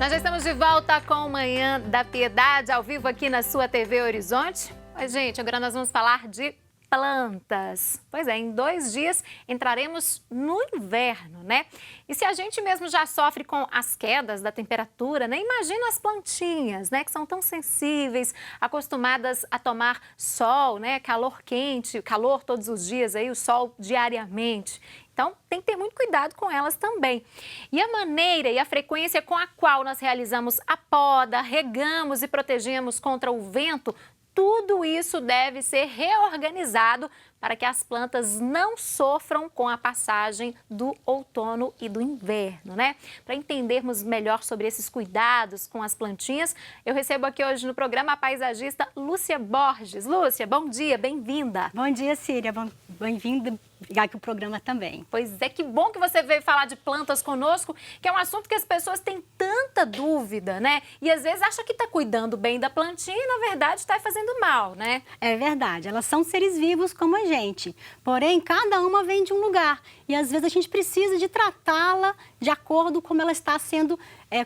Nós já estamos de volta com o Manhã da Piedade, ao vivo aqui na sua TV Horizonte. Mas, gente, agora nós vamos falar de plantas. Pois é, em 2 dias entraremos no inverno, né? E se a gente mesmo já sofre com as quedas da temperatura, né? Imagina as plantinhas, né? Que são tão sensíveis, acostumadas a tomar sol, né? Calor quente, calor todos os dias, aí o sol diariamente. Então, tem que ter muito cuidado com elas também. E a maneira e a frequência com a qual nós realizamos a poda, regamos e protegemos contra o vento, tudo isso deve ser reorganizado para que as plantas não sofram com a passagem do outono e do inverno, né? Para entendermos melhor sobre esses cuidados com as plantinhas, eu recebo aqui hoje no programa a paisagista Lúcia Borges. Lúcia, bom dia, bem-vinda. Bom dia, Síria. Bem-vinda aqui ao programa também. Pois é, que bom que você veio falar de plantas conosco, que é um assunto que as pessoas têm tanta dúvida, né? E às vezes acha que está cuidando bem da plantinha e, na verdade, está fazendo mal, né? É verdade, elas são seres vivos como a gente, porém, cada uma vem de um lugar e às vezes a gente precisa de tratá-la de acordo com como ela está sendo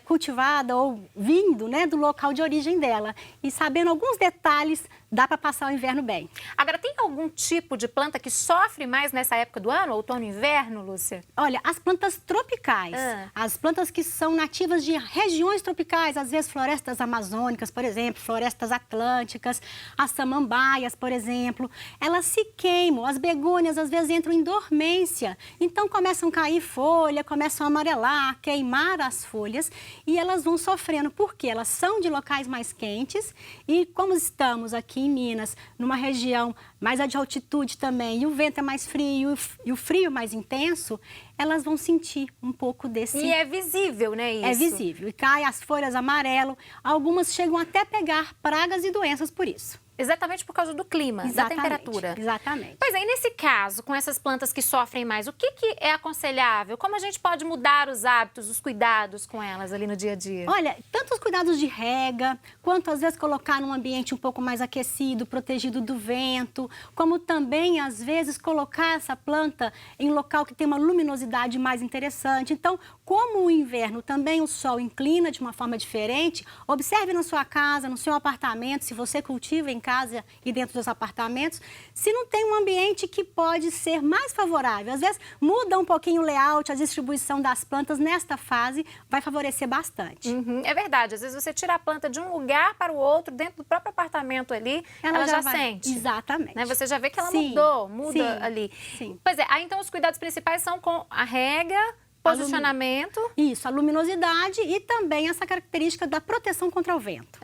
cultivada ou vindo, né, do local de origem dela. E sabendo alguns detalhes, dá para passar o inverno bem. Agora, tem algum tipo de planta que sofre mais nessa época do ano, outono e inverno, Lúcia? Olha, as plantas tropicais, as plantas que são nativas de regiões tropicais, às vezes florestas amazônicas, por exemplo, florestas atlânticas, as samambaias, por exemplo, elas se queimam, as begônias às vezes entram em dormência, então começam a cair folha, começam a amarelar, queimar as folhas e elas vão sofrendo, porque elas são de locais mais quentes e como estamos aqui em Minas, numa região mais de altitude também, e o vento é mais frio e o frio mais intenso, elas vão sentir um pouco desse... E é visível, né, isso? É visível. E cai as folhas amarelam, algumas chegam até a pegar pragas e doenças por isso. Exatamente por causa do clima, da temperatura. Exatamente. Pois é, e nesse caso, com essas plantas que sofrem mais, o que é aconselhável? Como a gente pode mudar os hábitos, os cuidados com elas ali no dia a dia? Olha, tanto os cuidados de rega, quanto às vezes colocar num ambiente um pouco mais aquecido, protegido do vento, como também às vezes colocar essa planta em local que tem uma luminosidade mais interessante. Então, como o inverno também o sol inclina de uma forma diferente, observe na sua casa, no seu apartamento, se você cultiva em casa e dentro dos apartamentos, se não tem um ambiente que pode ser mais favorável. Às vezes muda um pouquinho o layout, a distribuição das plantas nesta fase vai favorecer bastante. É verdade, às vezes você tira a planta de um lugar para o outro, dentro do próprio apartamento ali, ela já sente. Exatamente. Né? Você já vê que ela muda sim, ali. Sim. Pois é, aí então os cuidados principais são com a rega, posicionamento. Isso, a luminosidade e também essa característica da proteção contra o vento.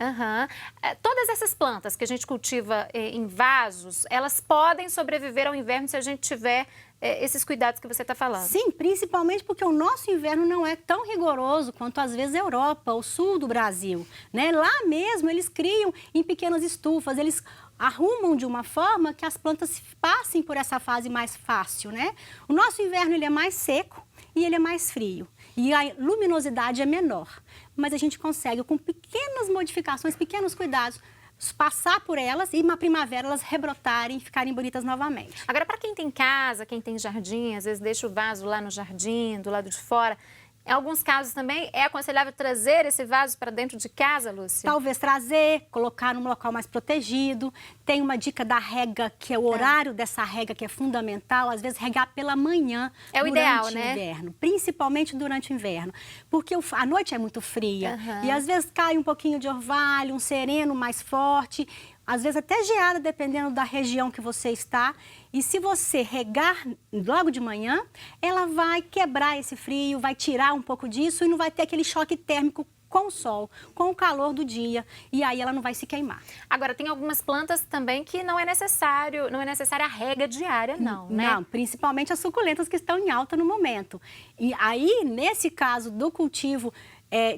Todas essas plantas que a gente cultiva em vasos, elas podem sobreviver ao inverno se a gente tiver esses cuidados que você está falando? Sim, principalmente porque o nosso inverno não é tão rigoroso quanto às vezes a Europa, o sul do Brasil, né? Lá mesmo eles criam em pequenas estufas, eles arrumam de uma forma que as plantas passem por essa fase mais fácil, né? O nosso inverno ele é mais seco e ele é mais frio. E a luminosidade é menor. Mas a gente consegue, com pequenas modificações, pequenos cuidados, passar por elas e na primavera elas rebrotarem e ficarem bonitas novamente. Agora, para quem tem casa, quem tem jardim, às vezes deixa o vaso lá no jardim, do lado de fora, em alguns casos também é aconselhável trazer esse vaso para dentro de casa, Lúcia? Talvez trazer, colocar num local mais protegido. Tem uma dica da rega, que é o horário dessa rega que é fundamental. Às vezes regar pela manhã é o ideal, né? Inverno, principalmente durante o inverno. Porque a noite é muito fria e às vezes cai um pouquinho de orvalho, um sereno mais forte. Às vezes até geada, dependendo da região que você está. E se você regar logo de manhã, ela vai quebrar esse frio, vai tirar um pouco disso e não vai ter aquele choque térmico com o sol, com o calor do dia, e aí ela não vai se queimar. Agora, tem algumas plantas também que não é necessária a rega diária, não, né? Não, principalmente as suculentas que estão em alta no momento. E aí, nesse caso do cultivo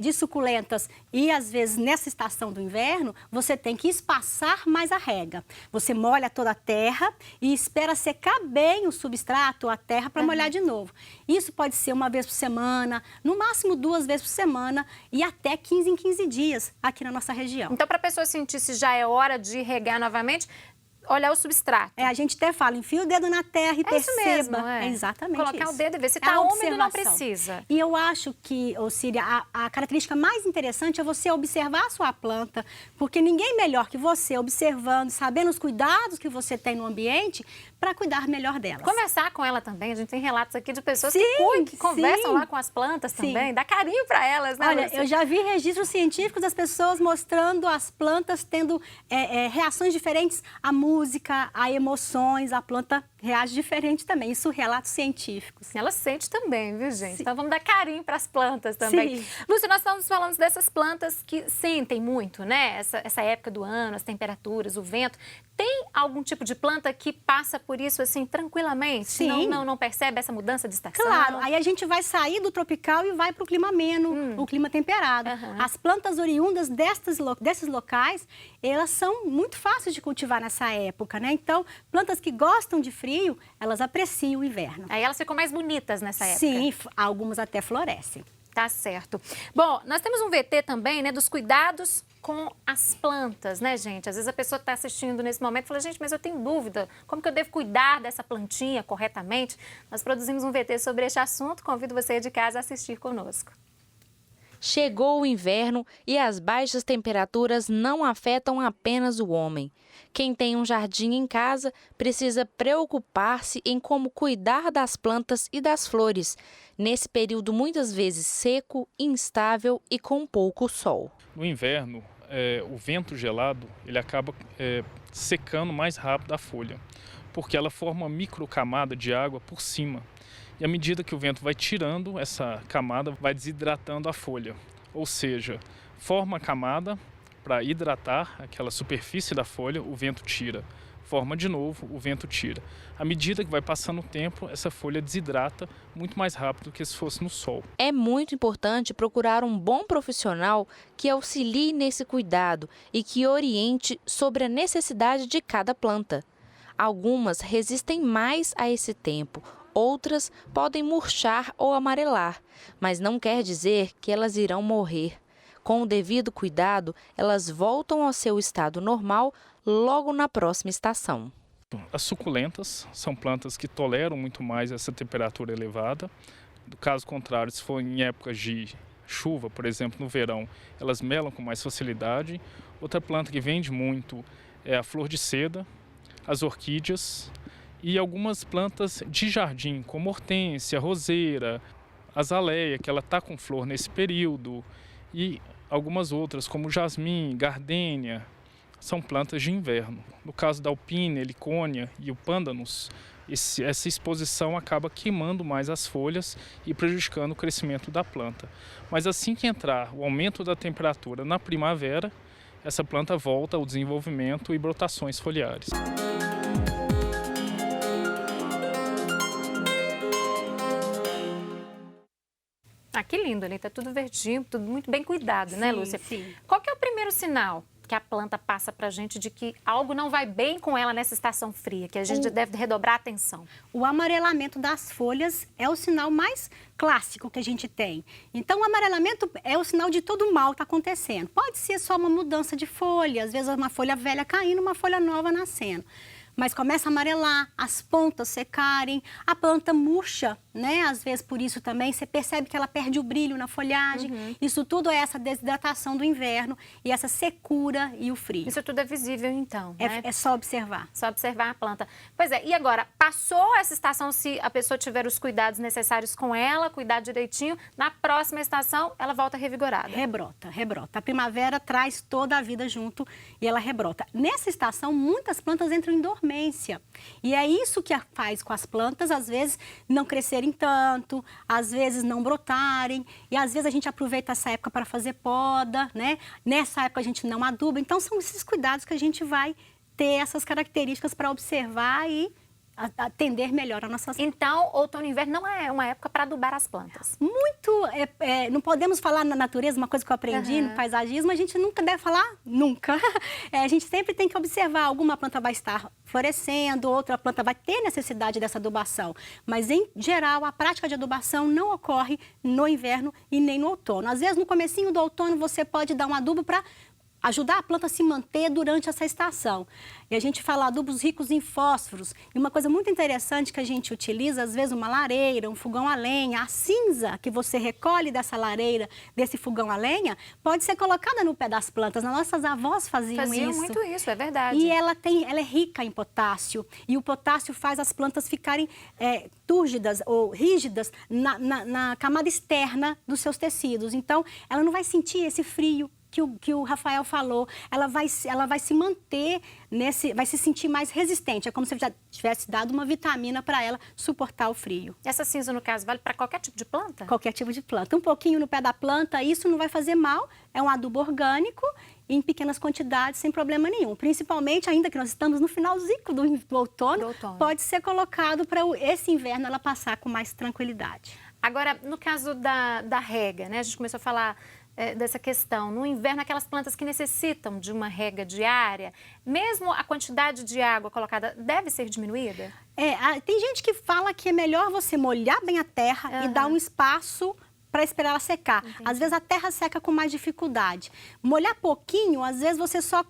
de suculentas e às vezes nessa estação do inverno, você tem que espaçar mais a rega. Você molha toda a terra e espera secar bem o substrato, a terra, para molhar de novo. Isso pode ser uma vez por semana, no máximo 2 vezes por semana e até 15 em 15 dias aqui na nossa região. Então, para a pessoa sentir se já é hora de regar novamente, olhar o substrato. A gente até fala, enfia o dedo na terra e perceba. Isso mesmo, É exatamente colocar isso. o dedo e ver se está úmido, não precisa. E eu acho que, Síria, a característica mais interessante é você observar a sua planta, porque ninguém melhor que você, observando, sabendo os cuidados que você tem no ambiente, para cuidar melhor delas. Conversar com ela também, a gente tem relatos aqui de pessoas Sim, que conversam lá com as plantas também, dá carinho para elas, né, Olha, Lúcia? eu já vi registros científicos das pessoas mostrando as plantas tendo reações diferentes à música, a emoções, a planta reage diferente também. Isso relatos científicos. Ela sente também, viu, gente? Sim. Então vamos dar carinho para as plantas também. Sim. Lúcia, nós estamos falando dessas plantas que sentem muito, né? Essa época do ano, as temperaturas, o vento. Tem algum tipo de planta que passa por isso assim tranquilamente? Sim. Não percebe essa mudança de estação? Claro, aí a gente vai sair do tropical e vai para o clima ameno, o clima temperado. As plantas oriundas desses locais, elas são muito fáceis de cultivar nessa época, né? Então, plantas que gostam de frio, elas apreciam o inverno. Aí elas ficam mais bonitas nessa época. Sim, algumas até florescem. Tá certo. Bom, nós temos um VT também, né, dos cuidados com as plantas, né, gente? Às vezes a pessoa está assistindo nesse momento e fala, gente, mas eu tenho dúvida, como que eu devo cuidar dessa plantinha corretamente? Nós produzimos um VT sobre este assunto, convido você de casa a assistir conosco. Chegou o inverno e as baixas temperaturas não afetam apenas o homem. Quem tem um jardim em casa precisa preocupar-se em como cuidar das plantas e das flores, nesse período muitas vezes seco, instável e com pouco sol. No inverno, o vento gelado ele acaba secando mais rápido a folha, porque ela forma uma microcamada de água por cima. E à medida que o vento vai tirando essa camada, vai desidratando a folha. Ou seja, forma a camada para hidratar aquela superfície da folha, o vento tira. Forma de novo, o vento tira. À medida que vai passando o tempo, essa folha desidrata muito mais rápido do que se fosse no sol. É muito importante procurar um bom profissional que auxilie nesse cuidado e que oriente sobre a necessidade de cada planta. Algumas resistem mais a esse tempo, outras podem murchar ou amarelar, mas não quer dizer que elas irão morrer. Com o devido cuidado, elas voltam ao seu estado normal logo na próxima estação. As suculentas são plantas que toleram muito mais essa temperatura elevada. Do caso contrário, se for em épocas de chuva, por exemplo, no verão, elas melam com mais facilidade. Outra planta que vende muito é a flor de seda, as orquídeas e algumas plantas de jardim, como hortênsia, roseira, azaleia, que ela está com flor nesse período, e algumas outras, como jasmim, gardênia, são plantas de inverno. No caso da alpine, helicônia e o pândanus, essa exposição acaba queimando mais as folhas e prejudicando o crescimento da planta. Mas assim que entrar o aumento da temperatura na primavera, essa planta volta ao desenvolvimento e brotações foliares. Ah, que lindo, né? Tá tudo verdinho, tudo muito bem cuidado, né, Lúcia? Sim. Qual que é o primeiro sinal que a planta passa pra gente de que algo não vai bem com ela nessa estação fria, que a gente deve redobrar a atenção? O amarelamento das folhas é o sinal mais clássico que a gente tem. Então, o amarelamento é o sinal de todo mal que está acontecendo. Pode ser só uma mudança de folha, às vezes uma folha velha caindo, uma folha nova nascendo. Mas começa a amarelar, as pontas secarem, a planta murcha, né? Às vezes por isso também você percebe que ela perde o brilho na folhagem. Isso tudo é essa desidratação do inverno e essa secura e o frio. Isso tudo é visível então, né? É só observar. Só observar a planta. Pois é, e agora, passou essa estação, se a pessoa tiver os cuidados necessários com ela, cuidar direitinho, na próxima estação ela volta revigorada. Rebrota, rebrota. A primavera traz toda a vida junto e ela rebrota. Nessa estação, muitas plantas entram em dormência. E é isso que faz com as plantas, às vezes, não crescerem tanto, às vezes não brotarem, e às vezes a gente aproveita essa época para fazer poda, né? Nessa época a gente não aduba. Então, são esses cuidados que a gente vai ter essas características para observar e atender melhor a nossa saúde. Então, outono e inverno não é uma época para adubar as plantas. Muito, não podemos falar na natureza, uma coisa que eu aprendi no paisagismo, a gente nunca deve falar nunca. A gente sempre tem que observar, alguma planta vai estar florescendo, outra planta vai ter necessidade dessa adubação. Mas, em geral, a prática de adubação não ocorre no inverno e nem no outono. Às vezes, no comecinho do outono, você pode dar um adubo para ajudar a planta a se manter durante essa estação. E a gente fala adubos ricos em fósforos. E uma coisa muito interessante que a gente utiliza, às vezes uma lareira, um fogão a lenha, a cinza que você recolhe dessa lareira, desse fogão a lenha, pode ser colocada no pé das plantas. Nossas avós faziam isso. Muito isso, é verdade. E ela é rica em potássio. E o potássio faz as plantas ficarem túrgidas ou rígidas na camada externa dos seus tecidos. Então, ela não vai sentir esse frio que o Rafael falou, ela vai se manter vai se sentir mais resistente. É como se já tivesse dado uma vitamina para ela suportar o frio. Essa cinza, no caso, vale para qualquer tipo de planta? Qualquer tipo de planta. Um pouquinho no pé da planta, isso não vai fazer mal, é um adubo orgânico, em pequenas quantidades, sem problema nenhum. Principalmente, ainda que nós estamos no finalzinho do outono, pode ser colocado para esse inverno ela passar com mais tranquilidade. Agora, no caso da rega, né? A gente começou a falar dessa questão. No inverno, aquelas plantas que necessitam de uma rega diária, mesmo a quantidade de água colocada deve ser diminuída? Tem gente que fala que é melhor você molhar bem a terra e dar um espaço para esperar ela secar. Entendi. Às vezes a terra seca com mais dificuldade. Molhar pouquinho, às vezes você só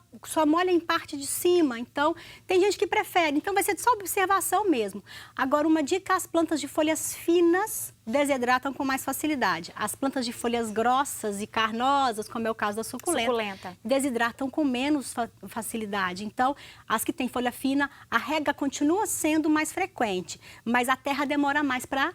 molha em parte de cima. Então, tem gente que prefere. Então, vai ser só observação mesmo. Agora, uma dica, as plantas de folhas finas desidratam com mais facilidade. As plantas de folhas grossas e carnosas, como é o caso da suculenta. Desidratam com menos facilidade. Então, as que têm folha fina, a rega continua sendo mais frequente, mas a terra demora mais para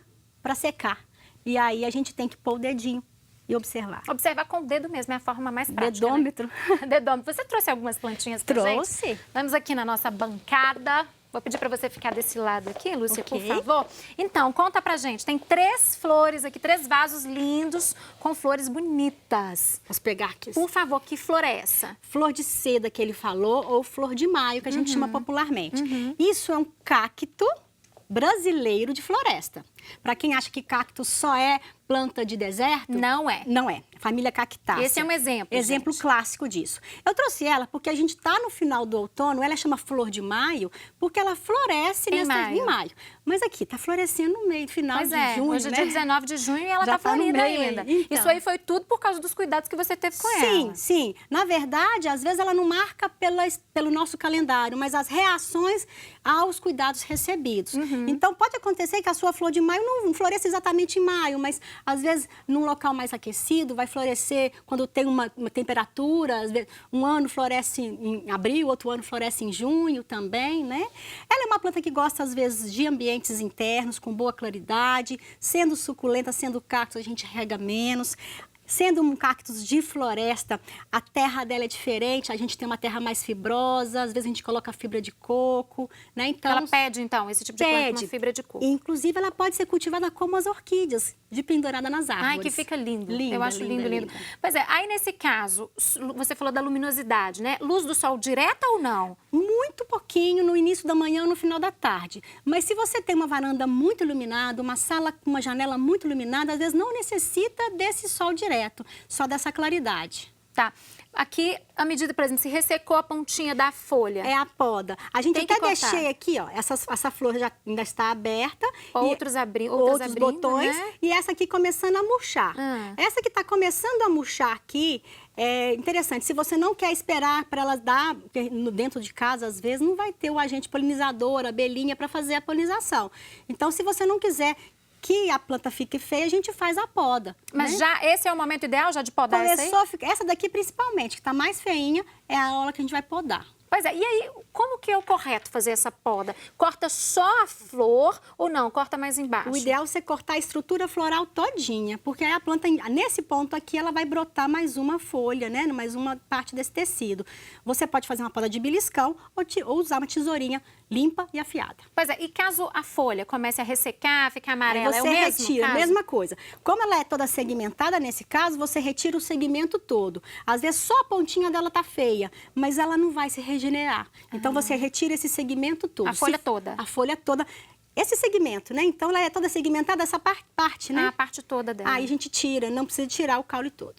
secar. E aí a gente tem que pôr o dedinho e observar. Observar com o dedo mesmo, é a forma mais prática. Dedômetro. Né? Dedômetro. Você trouxe algumas plantinhas pra gente? Trouxe. Vamos aqui na nossa bancada. Vou pedir para você ficar desse lado aqui, Lúcia, Ok. por favor. Então, conta pra gente. Tem 3 flores aqui, 3 vasos lindos com flores bonitas. Vamos pegar aqui. Por favor, que flor é essa? Flor de seda que ele falou, ou flor de maio, que a gente chama popularmente. Isso é um cacto brasileiro de floresta. Para quem acha que cacto só é planta de deserto... Não é. Não é. Família cactácea. Esse é um exemplo, Exemplo gente. clássico disso. Eu trouxe ela porque a gente está no final do outono, ela chama flor de maio, porque ela floresce em maio. Mas aqui, está florescendo no meio, final de junho, hoje é né? dia 19 de junho e ela Já está tá no florida meio ainda. aí. Então. Isso aí foi tudo por causa dos cuidados que você teve com ela. Sim. Na verdade, às vezes ela não marca pelo nosso calendário, mas as reações aos cuidados recebidos. Então, pode acontecer que a sua flor de maio não floresça exatamente em maio, mas às vezes num local mais aquecido vai florescer quando tem uma temperatura, às vezes, um ano floresce em abril, outro ano floresce em junho também, né? Ela é uma planta que gosta às vezes de ambientes internos com boa claridade, sendo suculenta, sendo cacto, a gente rega menos. Sendo um cactus de floresta, a terra dela é diferente, a gente tem uma terra mais fibrosa, às vezes a gente coloca fibra de coco, né? Então, Ela pede, então, esse tipo de planta, uma fibra de coco. Inclusive, ela pode ser cultivada como as orquídeas, de pendurada nas árvores. Ai, que fica lindo. Linda, Eu acho linda, lindo. linda. Pois é, aí nesse caso, você falou da luminosidade, né? Luz do sol direta ou não? Muito pouquinho no início da manhã ou no final da tarde. Mas se você tem uma varanda muito iluminada, uma sala com uma janela muito iluminada, às vezes não necessita desse sol direto, só dessa claridade. Tá. Aqui, a medida, por exemplo, se ressecou a pontinha da folha. É a poda. A gente Tem que até cortar. deixei aqui, ó, essa flor já ainda está aberta. Outros outros abrindo, botões, né? e essa aqui começando a murchar. Essa que está começando a murchar aqui, é interessante. Se você não quer esperar para ela dar, porque dentro de casa, às vezes, não vai ter o agente polinizador, a abelhinha, para fazer a polinização. Então, se você não quiser que a planta fique feia, a gente faz a poda. Mas né? já esse é o momento ideal já de podar essa aí? Essa daqui principalmente, que está mais feinha, é a hora que a gente vai podar. Pois é, e aí, como que é o correto fazer essa poda? Corta só a flor ou não? Corta mais embaixo? O ideal é você cortar a estrutura floral todinha, porque aí a planta, nesse ponto aqui, ela vai brotar mais uma folha, né? Mais uma parte desse tecido. Você pode fazer uma poda de beliscão ou usar uma tesourinha limpa e afiada. Pois é, e caso a folha comece a ressecar, ficar amarela, Aí é o você mesmo retira, caso? mesma coisa. Como ela é toda segmentada, nesse caso, você retira o segmento todo. Às vezes só a pontinha dela tá feia, mas ela não vai se regenerar. Então você retira esse segmento todo. A folha toda? A folha toda. esse segmento, né? Então, ela é toda segmentada, essa parte, né? A parte toda dela. Aí a gente tira, não precisa tirar o caule todo.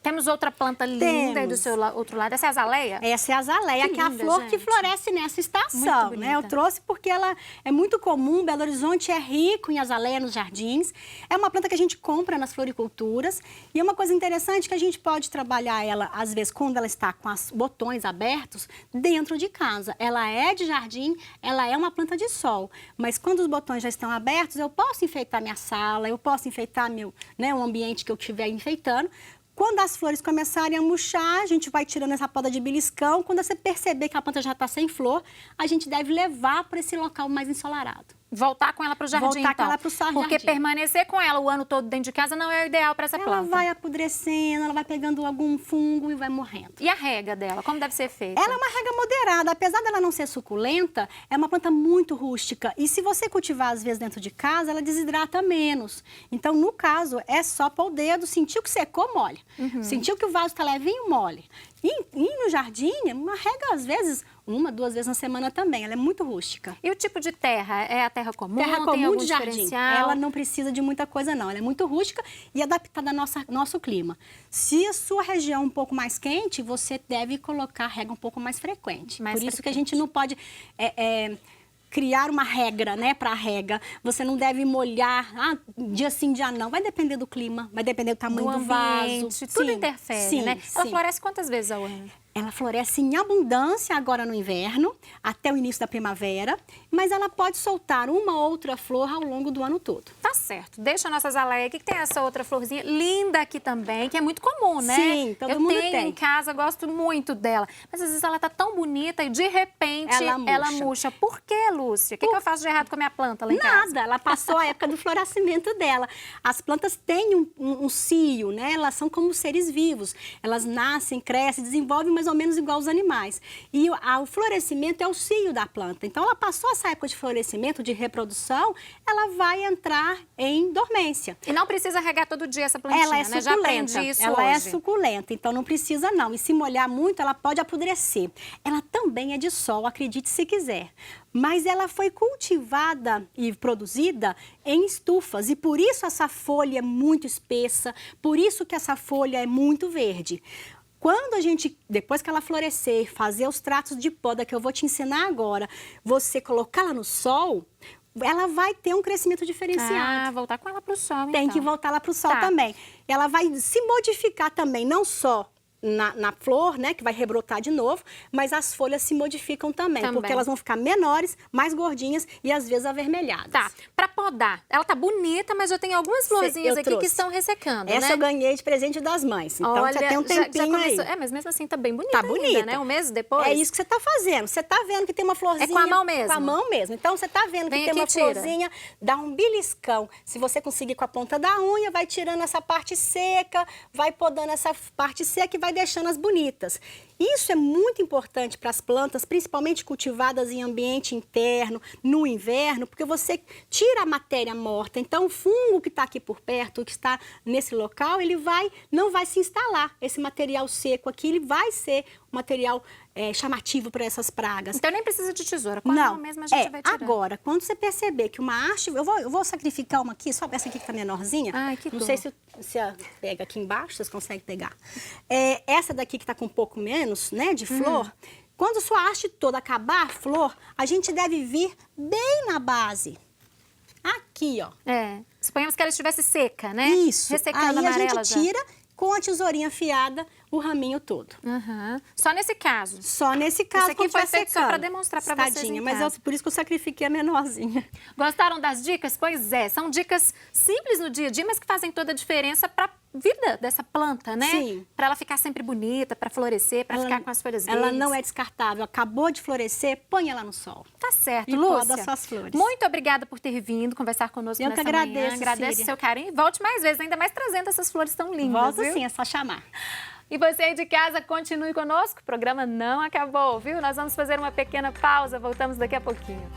Temos outra planta linda aí do seu outro lado. Essa é a azaleia? Essa é a azaleia, que é a linda, flor gente. que floresce nessa estação, Muito né? Eu bonita. trouxe porque ela é muito comum, Belo Horizonte é rico em azaleia nos jardins. É uma planta que a gente compra nas floriculturas. E é uma coisa interessante que a gente pode trabalhar ela, às vezes, quando ela está com os botões abertos, dentro de casa. Ela é de jardim, ela é uma planta de sol. Mas quando os botões já estão abertos, eu posso enfeitar minha sala, eu posso enfeitar o ambiente que eu estiver enfeitando. Quando as flores começarem a murchar, a gente vai tirando essa poda de beliscão. Quando você perceber que a planta já está sem flor, a gente deve levar para esse local mais ensolarado. Voltar com ela para o jardim, Voltar com então. ela pro jardim. Porque permanecer com ela o ano todo dentro de casa não é o ideal para essa planta. Ela vai apodrecendo, ela vai pegando algum fungo e vai morrendo. E a rega dela, como deve ser feita? Ela é uma rega moderada, apesar dela não ser suculenta, é uma planta muito rústica. E se você cultivar, às vezes, dentro de casa, ela desidrata menos. Então, no caso, é só pôr o dedo, sentiu que secou, molha. Sentiu que o vaso está levinho, molha. E no jardim, uma rega, às vezes, 1, 2 vezes na semana também. Ela é muito rústica. E o tipo de terra? É a terra comum? Terra Tem comum algum de jardim. diferencial? Ela não precisa de muita coisa, não. Ela é muito rústica e adaptada ao nosso clima. Se a sua região é um pouco mais quente, você deve colocar rega um pouco mais frequente. Por isso que a gente não pode criar uma regra, né, para a rega. Você não deve molhar dia sim, dia não. Vai depender do clima, vai depender do tamanho do vaso. Tudo interfere, né? Ela Sim. floresce quantas vezes ao ano? Ela floresce em abundância agora no inverno, até o início da primavera, mas ela pode soltar uma ou outra flor ao longo do ano todo. Tá certo. Deixa a nossa azaleia aqui, que tem essa outra florzinha linda aqui também, que é muito comum, né? Sim, todo mundo Eu tenho tem. em casa, gosto muito dela. Mas às vezes ela tá tão bonita e de repente Ela murcha. Por que, Lúcia? O que eu faço de errado com a minha planta lá em casa? Nada, ela passou a época do florescimento dela. As plantas têm um cio, né? Elas são como seres vivos. Elas nascem, crescem, desenvolvem mais ou menos igual os animais. E o florescimento é o cio da planta. Então, ela passou essa época de florescimento, de reprodução, ela vai entrar em dormência. E não precisa regar todo dia essa plantinha, Ela é né? Já suculenta. aprendi isso Ela é hoje. suculenta, então não precisa não. E se molhar muito, ela pode apodrecer. Ela também é de sol, acredite se quiser. Mas ela foi cultivada e produzida em estufas. E por isso essa folha é muito espessa, por isso que essa folha é muito verde. Quando a gente, depois que ela florescer, fazer os tratos de poda, que eu vou te ensinar agora, você colocá-la no sol, ela vai ter um crescimento diferenciado. Voltar com ela para o sol, Tem que voltar lá para o sol também. Ela vai se modificar também, não só na flor, né, que vai rebrotar de novo, mas as folhas se modificam também, porque elas vão ficar menores, mais gordinhas e às vezes avermelhadas. Tá, para podar, ela tá bonita, mas eu tenho algumas florzinhas aqui que estão ressecando, Essa né? eu ganhei de presente das mães, então olha, você tem um tempinho aí. Mas mesmo assim tá bem bonita Tá ainda, bonita. né? Um mês depois. É isso que você tá fazendo, você tá vendo que tem uma florzinha. É com a mão mesmo? Com a mão mesmo, então você tá vendo que tem uma florzinha, dá um beliscão. Se você conseguir com a ponta da unha, vai tirando essa parte seca, vai podando essa parte seca e vai deixando as bonitas. Isso é muito importante para as plantas, principalmente cultivadas em ambiente interno, no inverno, porque você tira a matéria morta. Então, o fungo que está aqui por perto, que está nesse local, ele não vai se instalar. Esse material seco aqui, ele vai ser um material chamativo para essas pragas. Então, nem precisa de tesoura. Com a mão mesmo a gente vai tirando. Agora, quando você perceber que uma haste... Eu vou sacrificar uma aqui, só essa aqui que está menorzinha. Ai, que não dor. sei se pega aqui embaixo, vocês conseguem pegar. Essa daqui que está com um pouco menos, né, de flor, quando sua haste toda acabar a flor, a gente deve vir bem na base. Aqui, ó. Suponhamos que ela estivesse seca, né? Isso. Ressecando aí amarela a gente tira com a tesourinha afiada o raminho todo. Só nesse caso? Só nesse caso. Isso aqui foi feito só para demonstrar para vocês em casa. Mas por isso que eu sacrifiquei a menorzinha. Gostaram das dicas? Pois é, são dicas simples no dia a dia, mas que fazem toda a diferença para a vida dessa planta, né? Sim. Para ela ficar sempre bonita, para florescer, para ficar com as folhas verdes. Ela não é descartável. Acabou de florescer, põe ela no sol. Tá certo, e Lúcia. poda suas flores. Muito obrigada por ter vindo conversar conosco nessa manhã. Eu que agradeço, Agradeço o seu carinho. Volte mais vezes, ainda mais trazendo essas flores tão lindas, Volto viu? sim, é só chamar. E você aí de casa, continue conosco. O programa não acabou, viu? Nós vamos fazer uma pequena pausa. Voltamos daqui a pouquinho.